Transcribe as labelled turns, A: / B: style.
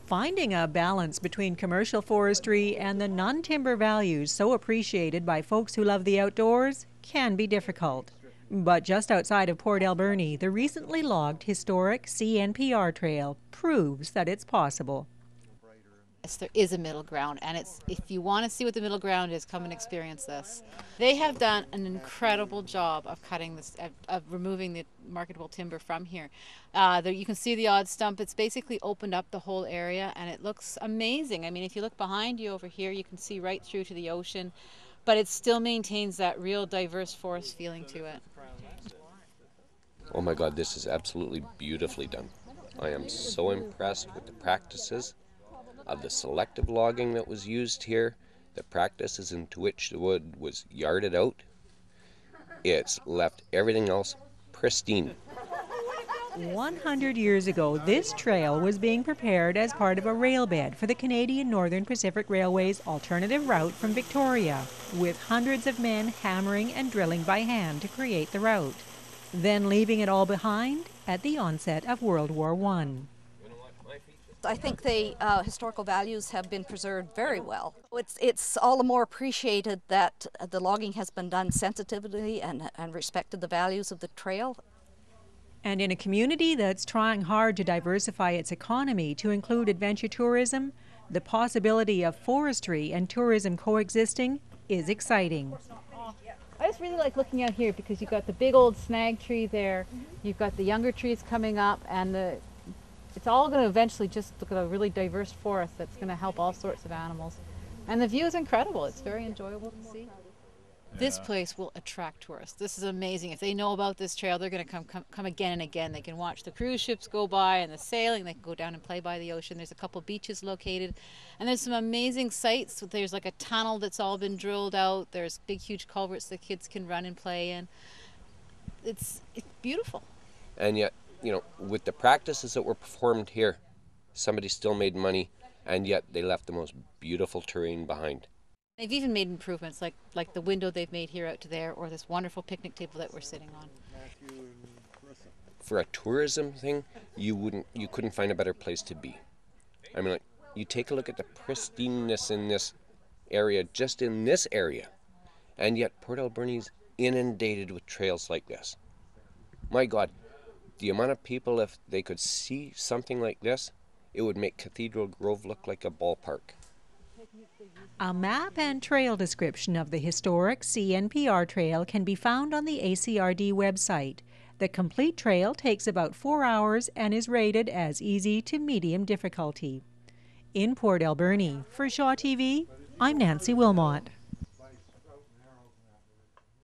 A: Finding a balance between commercial forestry and the non-timber values so appreciated by folks who love the outdoors can be difficult. But just outside of Port Alberni, the recently logged historic CNPR trail proves that it's possible.
B: Yes, there is a middle ground, and if you want to see what the middle ground is, come and experience this. They have done an incredible job of cutting this, of removing the marketable timber from here. You can see the odd stump. It's basically opened up the whole area, and it looks amazing. I mean, if you look behind you over here, you can see right through to the ocean, but it still maintains that real diverse forest feeling to it.
C: Oh my God, this is absolutely beautifully done. I am so impressed with the practices of the selective logging that was used here, the practices into which the wood was yarded out. It's left everything else pristine.
A: 100 years ago, this trail was being prepared as part of a rail bed for the Canadian Northern Pacific Railway's alternative route from Victoria, with hundreds of men hammering and drilling by hand to create the route, then leaving it all behind at the onset of World War I.
D: I think the historical values have been preserved very well. It's all the more appreciated that the logging has been done sensitively and respected the values of the trail.
A: And in a community that's trying hard to diversify its economy to include adventure tourism, the possibility of forestry and tourism coexisting is exciting.
B: I just really like looking out here because you've got the big old snag tree there, you've got the younger trees coming up, and it's all going to eventually just look at a really diverse forest that's going to help all sorts of animals. And the view is incredible. It's very enjoyable to see. This place will attract tourists. This is amazing. If they know about this trail, they're going to come again and again. They can watch the cruise ships go by and the sailing. They can go down and play by the ocean. There's a couple beaches located. And there's some amazing sights. There's like a tunnel that's all been drilled out. There's big, huge culverts that kids can run and play in. It's beautiful.
C: And yet, you know, with the practices that were performed here, somebody still made money, and yet they left the most beautiful terrain behind.
B: They've even made improvements like the window they've made here out to there, or this wonderful picnic table that we're sitting on.
C: For a tourism thing, you couldn't find a better place to be. I mean, like, you take a look at the pristineness in this area, just in this area, and yet Port Alberni's inundated with trails like this. My God, the amount of people, if they could see something like this, it would make Cathedral Grove look like a ballpark.
A: A map and trail description of the historic CNPR trail can be found on the ACRD website. The complete trail takes about 4 hours and is rated as easy to medium difficulty. In Port Alberni, for Shaw TV, I'm Nancy Wilmot.